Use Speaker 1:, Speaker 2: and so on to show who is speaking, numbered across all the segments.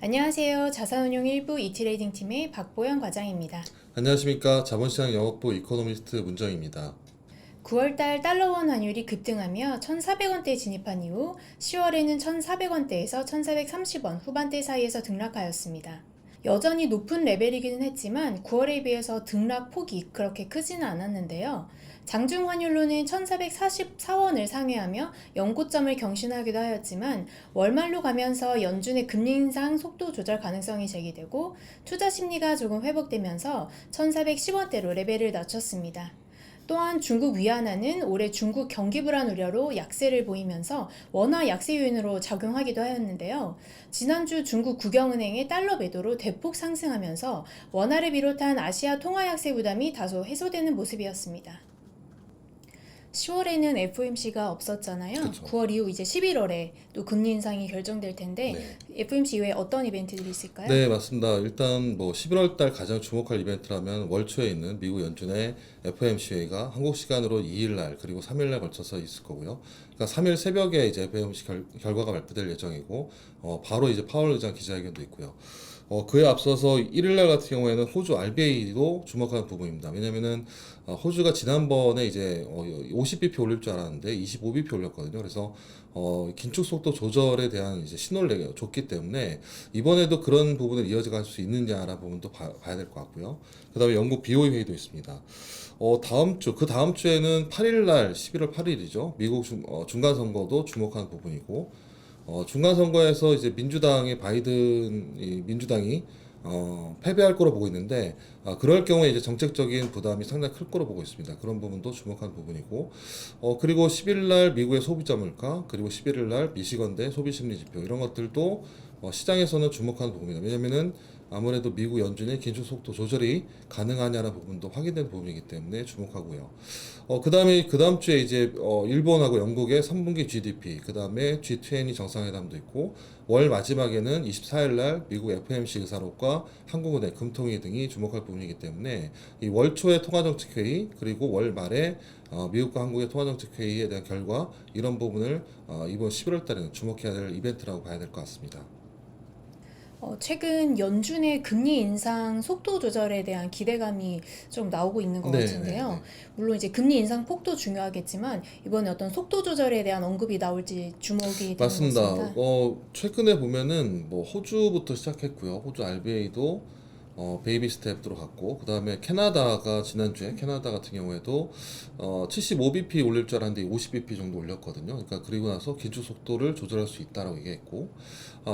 Speaker 1: 안녕하세요. 자산운용 1부 이트레이딩 팀의 박보영 과장입니다.
Speaker 2: 안녕하십니까. 자본시장 영업부 이코노미스트 문정입니다.
Speaker 1: 9월달 달러원 환율이 급등하며 1,400원대에 진입한 이후 10월에는 1,400원대에서 1,430원 후반대 사이에서 등락하였습니다. 여전히 높은 레벨이기는 했지만 9월에 비해서 등락 폭이 그렇게 크지는 않았는데요. 장중 환율로는 1,444원을 상회하며 연고점을 경신하기도 하였지만 월말로 가면서 연준의 금리 인상 속도 조절 가능성이 제기되고 투자 심리가 조금 회복되면서 1,410원대로 레벨을 낮췄습니다. 또한 중국 위안화는 올해 중국 경기 불안 우려로 약세를 보이면서 원화 약세 요인으로 작용하기도 하였는데요. 지난주 중국 국영은행의 달러 매도로 대폭 상승하면서 원화를 비롯한 아시아 통화 약세 부담이 다소 해소되는 모습이었습니다. 10월에는 FOMC가 없었잖아요.
Speaker 2: 그쵸.
Speaker 1: 9월 이후 이제 11월에 또 금리 인상이 결정될 텐데
Speaker 2: 네.
Speaker 1: FOMC 이외에 어떤 이벤트들이 있을까요?
Speaker 2: 네, 맞습니다. 일단 11월 달 가장 주목할 이벤트라면 월 초에 있는 미국 연준의 FOMC 회의가 한국 시간으로 2일 날 그리고 3일 날 걸쳐서 있을 거고요. 그러니까 3일 새벽에 이제 FOMC 결과가 발표될 예정이고 바로 이제 파월 의장 기자회견도 있고요. 그에 앞서서 1일 날 같은 경우에는 호주 RBA도 주목하는 부분입니다. 왜냐면은 호주가 지난번에 이제 50bp 올릴 줄 알았는데 25bp 올렸거든요. 그래서 긴축 속도 조절에 대한 이제 신호를 줬기 때문에 이번에도 그런 부분을 이어갈 수 있느냐라는 부분도 봐야 될 것 같고요. 그다음에 영국 BOE 회의도 있습니다. 그 다음 주에는 8일 날 11월 8일이죠. 미국 중간 선거도 주목하는 부분이고 중간 선거에서 이제 민주당이 패배할 거로 보고 있는데 그럴 경우에 이제 정책적인 부담이 상당히 클 거로 보고 있습니다. 그런 부분도 주목한 부분이고 그리고 10일 날 미국의 소비자 물가 그리고 11일 날 미시건대 소비 심리 지표 이런 것들도 시장에서는 주목하는 부분입니다. 왜냐면은 아무래도 미국 연준의 긴축 속도 조절이 가능하냐는 부분도 확인된 부분이기 때문에 주목하고요. 그 다음 주에 이제 일본하고 영국의 3분기 GDP, 그 다음에 G20 정상회담도 있고 월 마지막에는 24일 날 미국 FOMC 의사록과 한국은행, 금통위 등이 주목할 부분이기 때문에 이 월 초의 통화정책회의 그리고 월 말에 미국과 한국의 통화정책회의에 대한 결과 이런 부분을 이번 11월 달에는 주목해야 될 이벤트라고 봐야 될 것 같습니다.
Speaker 1: 최근 연준의 금리 인상 속도 조절에 대한 기대감이 좀 나오고 있는 것
Speaker 2: 네,
Speaker 1: 같은데요.
Speaker 2: 네,
Speaker 1: 물론 이제 금리 인상 폭도 중요하겠지만 이번에 어떤 속도 조절에 대한 언급이 나올지 주목이 되는 것
Speaker 2: 맞습니다.
Speaker 1: 같습니다.
Speaker 2: 최근에 보면은 호주부터 시작했고요. 호주 RBA도 베이비 스텝으로 갔고, 그 다음에 캐나다 같은 경우에도 75bp 올릴 줄 알았는데 50bp 정도 올렸거든요. 그러니까 그리고 나서 긴축 속도를 조절할 수 있다라고 얘기했고,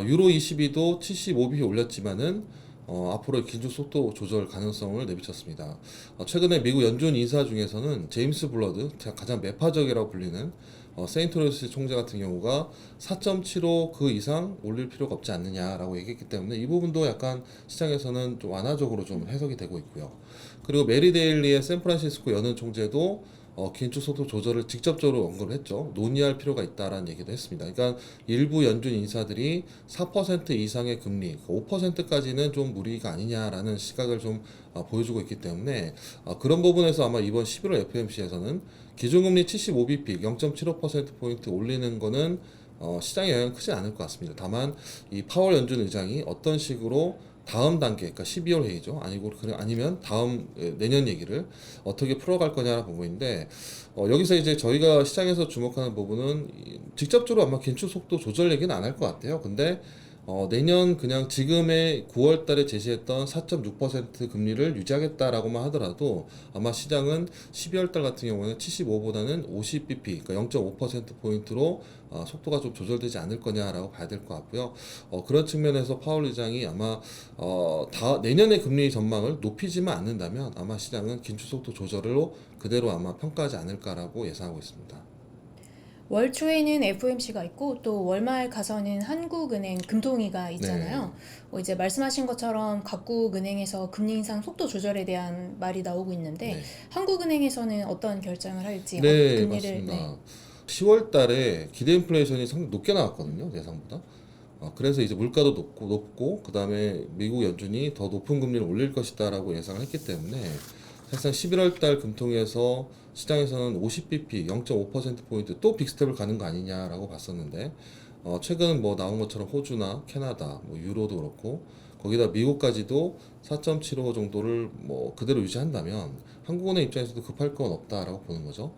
Speaker 2: 유로 22도 75bp 올렸지만은 앞으로 긴축 속도 조절 가능성을 내비쳤습니다. 최근에 미국 연준 인사 중에서는 제임스 블러드, 가장 매파적이라고 불리는 세인트로이스 총재 같은 경우가 4.75 그 이상 올릴 필요가 없지 않느냐라고 얘기했기 때문에 이 부분도 약간 시장에서는 좀 완화적으로 좀 해석이 되고 있고요. 그리고 메리 데일리의 샌프란시스코 연은 총재도 긴축 속도 조절을 직접적으로 언급을 했죠. 논의할 필요가 있다라는 얘기도 했습니다. 그러니까 일부 연준 인사들이 4% 이상의 금리, 5%까지는 좀 무리가 아니냐라는 시각을 좀 보여주고 있기 때문에 그런 부분에서 아마 이번 11월 FOMC에서는 기준금리 75bp 0.75%포인트 올리는 거는 시장에 영향 크지 않을 것 같습니다. 다만 이 파월 연준 의장이 어떤 식으로 다음 단계, 그러니까 12월 회의죠. 아니면 내년 얘기를 어떻게 풀어갈 거냐라는 부분인데, 여기서 이제 저희가 시장에서 주목하는 부분은 직접적으로 아마 긴축 속도 조절 얘기는 안 할 것 같아요. 근데 내년 그냥 지금의 9월 달에 제시했던 4.6% 금리를 유지하겠다라고만 하더라도 아마 시장은 12월 달 같은 경우는 75보다는 50bp, 그러니까 0.5%포인트로 속도가 좀 조절되지 않을 거냐라고 봐야 될 것 같고요. 그런 측면에서 파월 의장이 아마 내년의 금리 전망을 높이지만 않는다면 아마 시장은 긴축 속도 조절로 그대로 아마 평가하지 않을까라고 예상하고 있습니다.
Speaker 1: 월 초에는 FOMC가 있고 또 월말 가서는 한국은행 금통위가
Speaker 2: 네.
Speaker 1: 있잖아요. 이제 말씀하신 것처럼 각국 은행에서 금리 인상 속도 조절에 대한 말이 나오고 있는데
Speaker 2: 네.
Speaker 1: 한국은행에서는 어떤 결정을 할지
Speaker 2: 네,
Speaker 1: 금리를
Speaker 2: 맞습니다. 10월 달에 기대 인플레이션이 상당히 높게 나왔거든요, 예상보다. 그래서 이제 물가도 높고, 그 다음에 미국 연준이 더 높은 금리를 올릴 것이다라고 예상을 했기 때문에 사실상 11월 달 금통위에서 시장에서는 50bp 0.5%포인트 또 빅스텝을 가는 거 아니냐라고 봤었는데 최근 뭐 나온 것처럼 호주나 캐나다, 뭐 유로도 그렇고 거기다 미국까지도 4.75 정도를 뭐 그대로 유지한다면 한국은행 입장에서도 급할 건 없다라고 보는 거죠.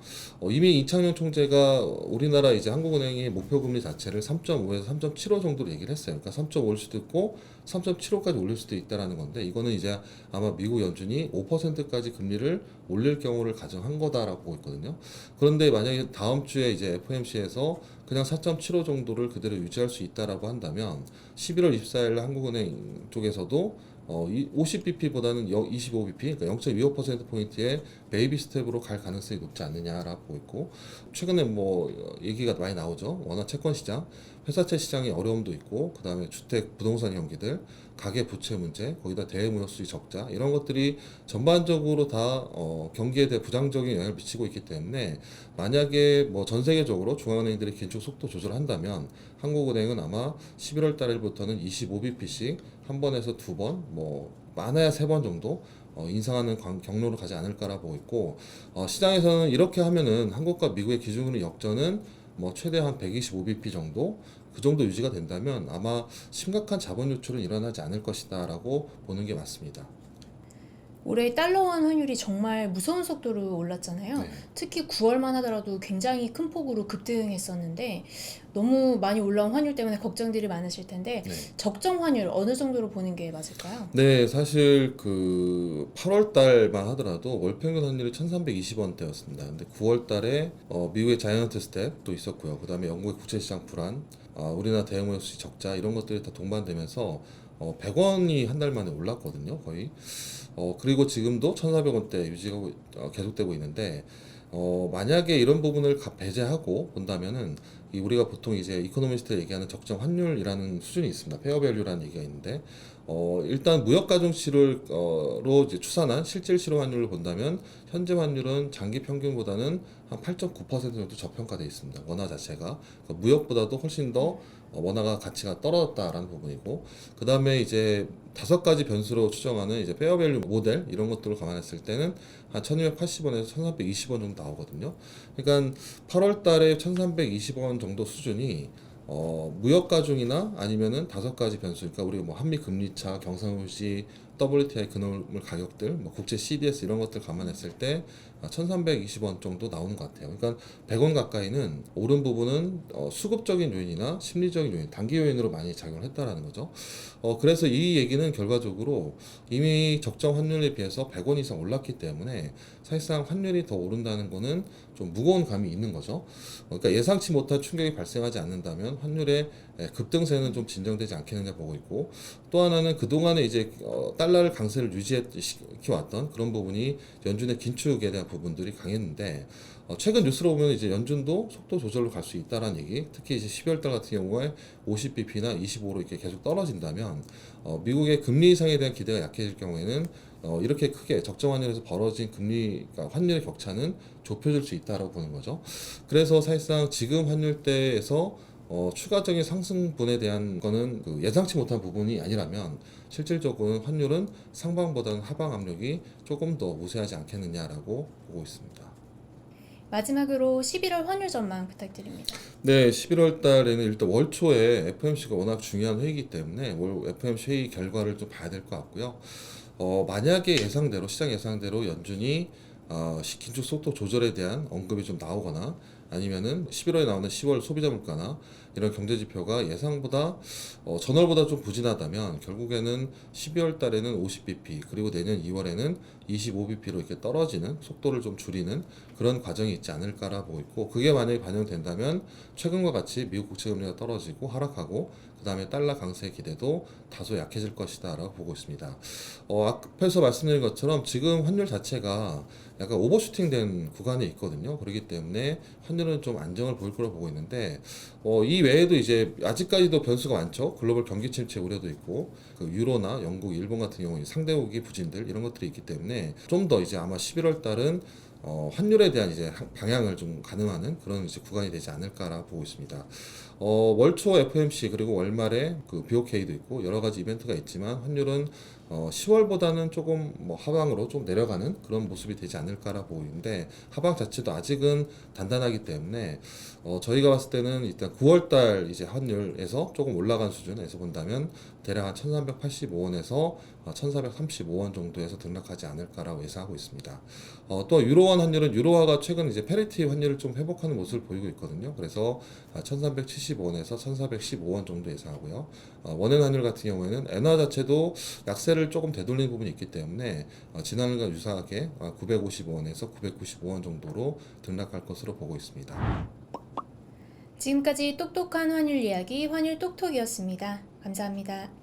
Speaker 2: 이미 이창용 총재가 우리나라 이제 한국은행의 목표 금리 자체를 3.5에서 3.75 정도로 얘기를 했어요. 그러니까 3.5 올 수도 있고 3.75까지 올릴 수도 있다라는 건데 이거는 이제 아마 미국 연준이 5%까지 금리를 올릴 경우를 가정한 거다라고 보고 있거든요. 그런데 만약에 다음 주에 이제 FOMC에서 그냥 4.75 정도를 그대로 유지할 수 있다라고 한다면 11월 24일 한국은행 쪽에서도 50bp보다는 25bp, 그러니까 0.25%포인트의 베이비 스텝으로 갈 가능성이 높지 않느냐라고 보고 있고, 최근에 뭐 얘기가 많이 나오죠. 워낙 채권 시장, 회사채 시장의 어려움도 있고, 그 다음에 주택, 부동산 경기들, 가계 부채 문제, 거기다 대외무역수지 적자, 이런 것들이 전반적으로 다 경기에 대해 부정적인 영향을 미치고 있기 때문에 만약에 뭐 전 세계적으로 중앙은행들이 긴축 속도 조절한다면 한국은행은 아마 11월 달부터는 25bp씩 한 번에서 두 번, 뭐 많아야 세 번 정도 인상하는 경로로 가지 않을까라 보고 있고, 시장에서는 이렇게 하면은 한국과 미국의 기준금리 역전은 뭐 최대한 125bp 정도, 그 정도 유지가 된다면 아마 심각한 자본 유출은 일어나지 않을 것이다라고 보는 게 맞습니다.
Speaker 1: 올해 달러원 환율이 정말 무서운 속도로 올랐잖아요.
Speaker 2: 네.
Speaker 1: 특히 9월만 하더라도 굉장히 큰 폭으로 급등했었는데 너무 많이 올라온 환율 때문에 걱정들이 많으실 텐데
Speaker 2: 네.
Speaker 1: 적정 환율 어느 정도로 보는 게 맞을까요?
Speaker 2: 네, 사실 그 8월 달만 하더라도 월 평균 환율이 1,320원대였습니다. 근데 9월 달에 미국의 자이언트 스텝도 있었고요. 그다음에 영국의 국채 시장 불안, 우리나라 대형무역 수지 적자 이런 것들이 다 동반되면서 100원이 한 달 만에 올랐거든요, 거의. 그리고 지금도 1,400원대 유지하고 계속되고 있는데 만약에 이런 부분을 배제하고 본다면은 우리가 보통 이제 이코노미스트 얘기하는 적정 환율이라는 수준이 있습니다. 페어밸류라는 얘기가 있는데 일단 무역 가중치를 로 이제 추산한 실질 실효 환율을 본다면 현재 환율은 장기 평균보다는 한 8.9% 정도 저평가되어 있습니다. 원화 자체가 그러니까 무역보다도 훨씬 더 원화가 가치가 떨어졌다라는 부분이고, 그 다음에 이제 5가지 변수로 추정하는 이제 페어밸류 모델 이런 것들을 감안했을 때는 한 1280원에서 1320원 정도 나오거든요. 그러니까 8월 달에 1320원 정도 수준이 무역 가중이나 아니면은 5가지 변수, 그러니까 우리 뭐 한미 금리차, 경상물시, WTI 근원물 가격들, 뭐 국제 CDS 이런 것들 감안했을 때 1,320원 정도 나오는 것 같아요. 그러니까 100원 가까이는 오른 부분은 수급적인 요인이나 심리적인 요인, 단기 요인으로 많이 작용을 했다라는 거죠. 그래서 이 얘기는 결과적으로 이미 적정 환율에 비해서 100원 이상 올랐기 때문에 사실상 환율이 더 오른다는 거는 좀 무거운 감이 있는 거죠. 그러니까 예상치 못한 충격이 발생하지 않는다면 환율의 급등세는 좀 진정되지 않겠느냐 보고 있고, 또 하나는 그동안에 이제 달러를 강세를 유지시켜왔던 그런 부분이 연준의 긴축에 대한 부분들이 강했는데 최근 뉴스로 보면 이제 연준도 속도 조절로 갈 수 있다라는 얘기, 특히 이제 12월 달 같은 경우에 50bp나 25로 이렇게 계속 떨어진다면 미국의 금리 인상에 대한 기대가 약해질 경우에는 이렇게 크게 적정 환율에서 벌어진 금리, 그러니까 환율의 격차는 좁혀질 수 있다라고 보는 거죠. 그래서 사실상 지금 환율대에서 추가적인 상승분에 대한 거는 그 예상치 못한 부분이 아니라면 실질적으로는 환율은 상방보다는 하방 압력이 조금 더 우세하지 않겠느냐라고 보고 있습니다.
Speaker 1: 마지막으로 11월 환율 전망 부탁드립니다.
Speaker 2: 네, 11월 달에는 일단 월 초에 FOMC가 워낙 중요한 회의이기 때문에 월 FOMC 회의 결과를 좀 봐야 될 것 같고요. 만약에 예상대로, 시장 예상대로 연준이 긴축 속도 조절에 대한 언급이 좀 나오거나 아니면은 11월에 나오는 10월 소비자 물가나 이런 경제 지표가 예상보다 전월보다 좀 부진하다면 결국에는 12월 달에는 50bp 그리고 내년 2월에는 25bp로 이렇게 떨어지는 속도를 좀 줄이는 그런 과정이 있지 않을까라 보고 있고, 그게 만약에 반영된다면 최근과 같이 미국 국채 금리가 떨어지고 하락하고 그 다음에 달러 강세 기대도 다소 약해질 것이다라고 보고 있습니다. 앞에서 말씀드린 것처럼 지금 환율 자체가 약간 오버슈팅된 구간에 있거든요. 그렇기 때문에 환율은 좀 안정을 보일 거라고 보고 있는데 이 외에도 이제 아직까지도 변수가 많죠. 글로벌 경기 침체 우려도 있고 그 유로나 영국, 일본 같은 경우에 상대국이 부진들 이런 것들이 있기 때문에 좀 더 이제 아마 11월 달은 환율에 대한 이제 방향을 좀 가늠하는 그런 이제 구간이 되지 않을까라 보고 있습니다. 월초 FOMC 그리고 월말에 그 BOK도 있고 여러 가지 이벤트가 있지만 환율은 10월보다는 조금 뭐 하방으로 좀 내려가는 그런 모습이 되지 않을까라 보고 있는데 하방 자체도 아직은 단단하기 때문에 저희가 봤을 때는 일단 9월달 이제 환율에서 조금 올라간 수준에서 본다면 대략 한 1385원에서 1435원 정도에서 등락하지 않을까라고 예상하고 있습니다. 또 유로원 환율은 유로화가 최근 이제 페리티 환율을 좀 회복하는 모습을 보이고 있거든요. 그래서 1375원에서 1415원 정도 예상하고요. 원엔 환율 같은 경우에는 엔화 자체도 약세를 조금 되돌리는 부분이 있기 때문에 지난해와 유사하게 955원에서 995원 정도로 등락할 것으로 보고 있습니다.
Speaker 1: 지금까지 똑똑한 환율 이야기 환율 똑똑이었습니다. 감사합니다.